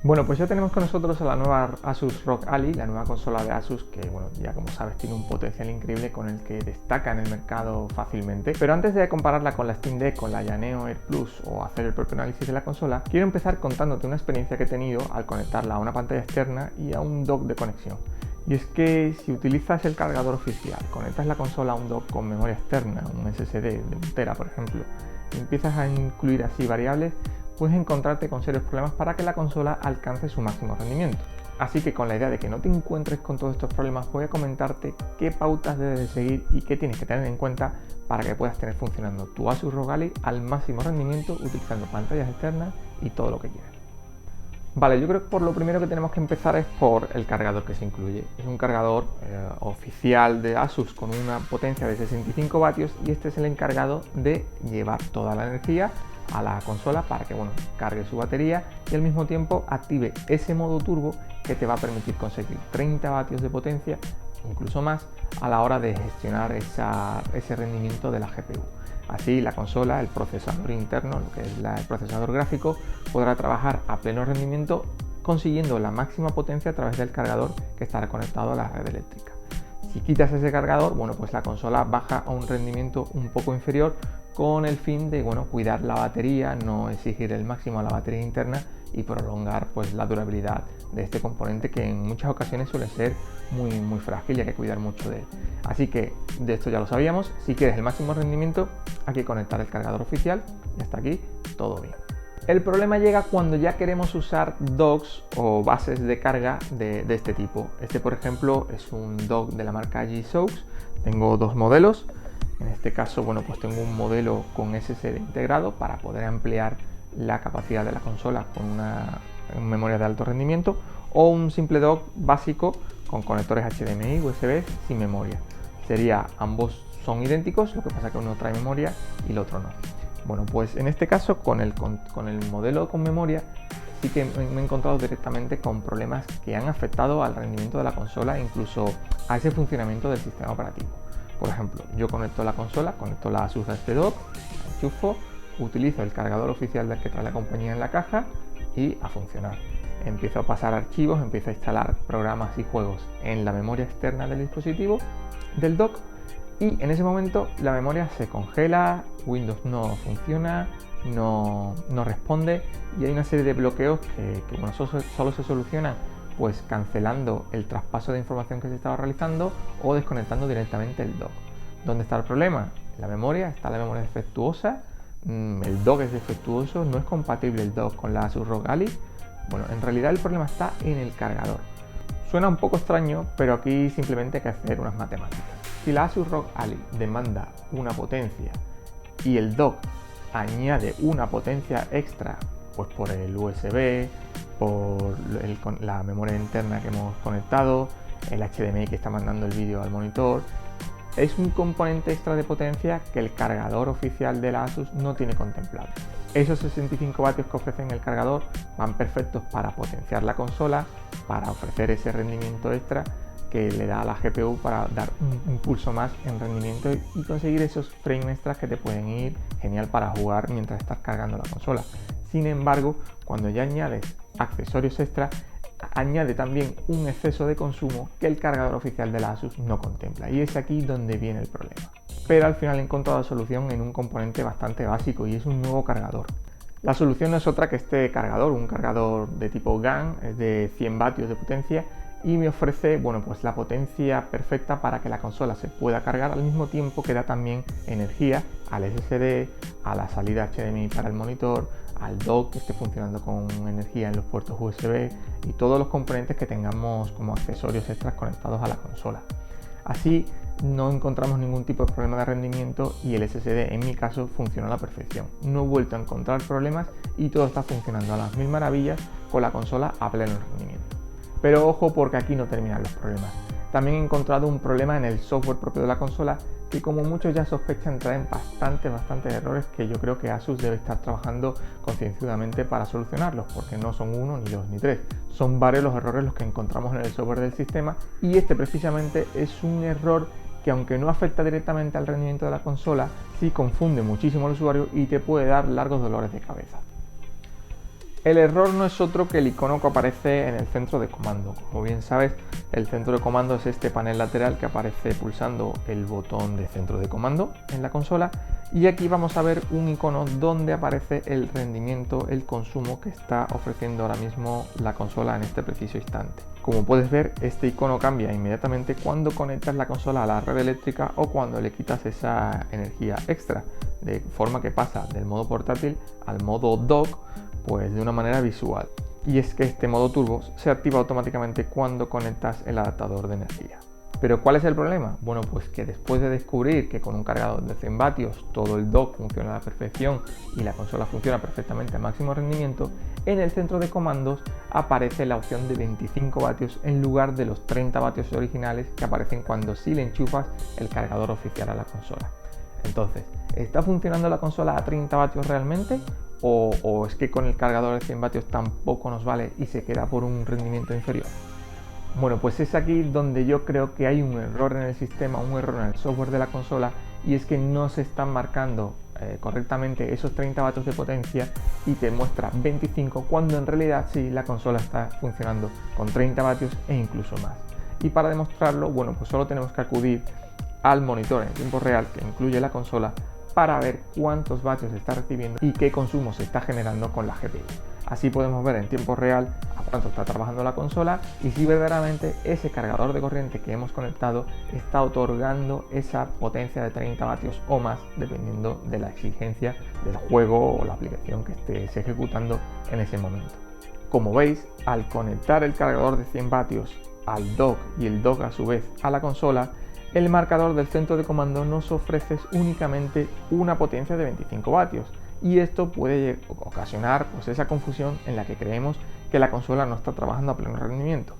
Bueno, pues ya tenemos con nosotros a la nueva Asus ROG Ally, la nueva consola de Asus que, bueno, ya como sabes tiene un potencial increíble con el que destaca en el mercado fácilmente. Pero antes de compararla con la Steam Deck, con la Yaneo Air Plus o hacer el propio análisis de la consola, quiero empezar contándote una experiencia que he tenido al conectarla a una pantalla externa y a un dock de conexión. Y es que si utilizas el cargador oficial, conectas la consola a un dock con memoria externa, un SSD de 1 TB por ejemplo, y empiezas a incluir así variables, puedes encontrarte con serios problemas para que la consola alcance su máximo rendimiento. Así que con la idea de que no te encuentres con todos estos problemas, voy a comentarte qué pautas debes de seguir y qué tienes que tener en cuenta para que puedas tener funcionando tu Asus ROG Ally al máximo rendimiento utilizando pantallas externas y todo lo que quieras. Vale, yo creo que por lo primero que tenemos que empezar es por el cargador que se incluye. Es un cargador oficial de Asus con una potencia de 65 vatios y este es el encargado de llevar toda la energía a la consola para que cargue su batería y al mismo tiempo active ese modo turbo que te va a permitir conseguir 30 vatios de potencia, incluso más, a la hora de gestionar ese rendimiento de la GPU. Así la consola, el procesador interno, lo que es el procesador gráfico, podrá trabajar a pleno rendimiento consiguiendo la máxima potencia a través del cargador que estará conectado a la red eléctrica. Si quitas ese cargador, pues la consola baja a un rendimiento un poco inferior con el fin de cuidar la batería, no exigir el máximo a la batería interna y prolongar la durabilidad de este componente que en muchas ocasiones suele ser muy frágil y hay que cuidar mucho de él. Así que de esto ya lo sabíamos, si quieres el máximo rendimiento hay que conectar el cargador oficial y hasta aquí todo bien. El problema llega cuando ya queremos usar docks o bases de carga de este tipo. Este, por ejemplo, es un dock de la marca G-SOUX. Tengo dos modelos. En este caso, tengo un modelo con SSD integrado para poder ampliar la capacidad de la consola con una memoria de alto rendimiento, o un simple dock básico con conectores HDMI, USB sin memoria. Ambos son idénticos, lo que pasa que uno trae memoria y el otro no. Pues en este caso con el modelo con memoria sí que me he encontrado directamente con problemas que han afectado al rendimiento de la consola e incluso a ese funcionamiento del sistema operativo. Por ejemplo, yo conecto la consola, conecto la Asus a este dock, la enchufo, utilizo el cargador oficial del que trae la compañía en la caja y a funcionar. Empiezo a pasar archivos, empiezo a instalar programas y juegos en la memoria externa del dispositivo, del dock, y en ese momento la memoria se congela, Windows no funciona, no responde y hay una serie de bloqueos que solo se solucionan cancelando el traspaso de información que se estaba realizando o desconectando directamente el dock. ¿Dónde está el problema? La memoria, está la memoria defectuosa, el dock es defectuoso, no es compatible el dock con la Asus ROG Ally. En realidad el problema está en el cargador. Suena un poco extraño, pero aquí simplemente hay que hacer unas matemáticas. Si la Asus ROG Ally demanda una potencia y el dock añade una potencia extra, por el USB, por la memoria interna que hemos conectado, el HDMI que está mandando el vídeo al monitor, es un componente extra de potencia que el cargador oficial de la Asus no tiene contemplado. Esos 65 vatios que ofrecen el cargador van perfectos para potenciar la consola, para ofrecer ese rendimiento extra que le da a la GPU para dar un impulso más en rendimiento y conseguir esos frames extras que te pueden ir genial para jugar mientras estás cargando la consola. Sin embargo, cuando ya añades accesorios extra, añade también un exceso de consumo que el cargador oficial de la Asus no contempla, y es aquí donde viene el problema. Pero al final he encontrado la solución en un componente bastante básico y es un nuevo cargador. La solución no es otra que este cargador, un cargador de tipo GaN, es de 100 vatios de potencia y me ofrece la potencia perfecta para que la consola se pueda cargar al mismo tiempo que da también energía al SSD, a la salida HDMI para el monitor, al dock que esté funcionando con energía en los puertos USB y todos los componentes que tengamos como accesorios extras conectados a la consola. Así no encontramos ningún tipo de problema de rendimiento y el SSD en mi caso funciona a la perfección. No he vuelto a encontrar problemas y todo está funcionando a las mil maravillas con la consola a pleno rendimiento. Pero ojo, porque aquí no terminan los problemas. También he encontrado un problema en el software propio de la consola que, como muchos ya sospechan, traen bastantes errores que yo creo que Asus debe estar trabajando concienzudamente para solucionarlos, porque no son uno, ni dos, ni tres. Son varios los errores los que encontramos en el software del sistema y este precisamente es un error que, aunque no afecta directamente al rendimiento de la consola, sí confunde muchísimo al usuario y te puede dar largos dolores de cabeza. El error no es otro que el icono que aparece en el centro de comando. Como bien sabes, el centro de comando es este panel lateral que aparece pulsando el botón de centro de comando en la consola, y aquí vamos a ver un icono donde aparece el rendimiento, el consumo que está ofreciendo ahora mismo la consola en este preciso instante. Como puedes ver, este icono cambia inmediatamente cuando conectas la consola a la red eléctrica o cuando le quitas esa energía extra, de forma que pasa del modo portátil al modo dock pues de una manera visual. Y es que este modo turbo se activa automáticamente cuando conectas el adaptador de energía. ¿Pero cuál es el problema? Bueno, pues que después de descubrir que con un cargador de 100 vatios todo el dock funciona a la perfección y la consola funciona perfectamente a máximo rendimiento, en el centro de comandos aparece la opción de 25 vatios en lugar de los 30 vatios originales que aparecen cuando sí le enchufas el cargador oficial a la consola. Entonces, ¿está funcionando la consola a 30 vatios realmente? ¿O es que con el cargador de 100 vatios tampoco nos vale y se queda por un rendimiento inferior? Bueno, pues es aquí donde yo creo que hay un error en el sistema, un error en el software de la consola, y es que no se están marcando correctamente esos 30 vatios de potencia y te muestra 25 cuando en realidad sí la consola está funcionando con 30 vatios e incluso más. Y para demostrarlo, bueno, pues solo tenemos que acudir al monitor en tiempo real que incluye la consola para ver cuántos vatios está recibiendo y qué consumo se está generando con la GPU. Así podemos ver en tiempo real a cuánto está trabajando la consola y si verdaderamente ese cargador de corriente que hemos conectado está otorgando esa potencia de 30 vatios o más, dependiendo de la exigencia del juego o la aplicación que estés ejecutando en ese momento. Como veis, al conectar el cargador de 100 vatios al dock y el dock a su vez a la consola, el marcador del centro de comando nos ofrece únicamente una potencia de 25 vatios, y esto puede ocasionar pues esa confusión en la que creemos que la consola no está trabajando a pleno rendimiento.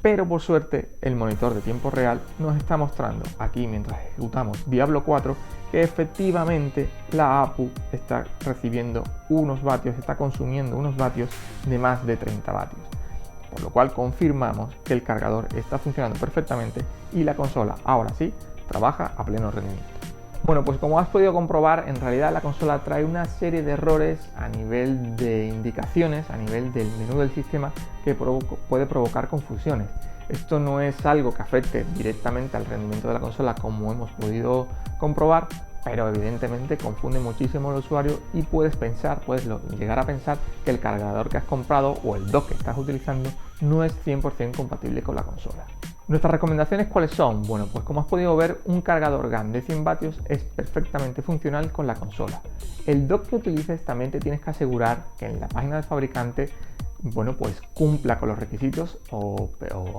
Pero por suerte el monitor de tiempo real nos está mostrando aquí mientras ejecutamos Diablo 4 que efectivamente la APU está recibiendo unos vatios, está consumiendo unos vatios de más de 30 vatios. Por lo cual confirmamos que el cargador está funcionando perfectamente y la consola ahora sí trabaja a pleno rendimiento. Bueno, pues como has podido comprobar, en realidad la consola trae una serie de errores a nivel de indicaciones, a nivel del menú del sistema, que puede provocar confusiones. Esto no es algo que afecte directamente al rendimiento de la consola como hemos podido comprobar, pero evidentemente confunde muchísimo al usuario y puedes llegar a pensar que el cargador que has comprado o el dock que estás utilizando no es 100% compatible con la consola. ¿Nuestras recomendaciones cuáles son? Bueno, pues como has podido ver, un cargador GAN de 100 vatios es perfectamente funcional con la consola. El dock que utilices también te tienes que asegurar que en la página del fabricante pues cumpla con los requisitos o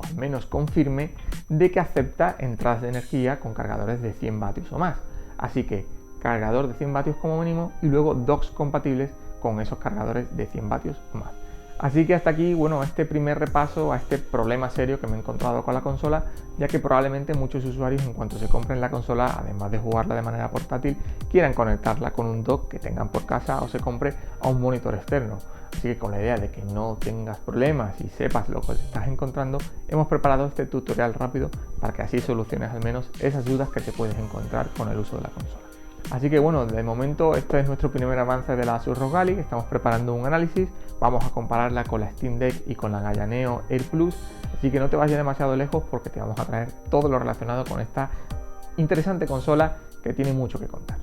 al menos confirme de que acepta entradas de energía con cargadores de 100 vatios o más. Así que cargador de 100 vatios como mínimo y luego docks compatibles con esos cargadores de 100 vatios o más. Así que hasta aquí, este primer repaso a este problema serio que me he encontrado con la consola, ya que probablemente muchos usuarios en cuanto se compren la consola, además de jugarla de manera portátil, quieran conectarla con un dock que tengan por casa o se compre a un monitor externo. Así que con la idea de que no tengas problemas y sepas lo que te estás encontrando, hemos preparado este tutorial rápido para que así soluciones al menos esas dudas que te puedes encontrar con el uso de la consola. Así que de momento este es nuestro primer avance de la Asus ROG Ally. Estamos preparando un análisis, vamos a compararla con la Steam Deck y con la Gaia Neo Air Plus, así que no te vayas demasiado lejos porque te vamos a traer todo lo relacionado con esta interesante consola que tiene mucho que contar.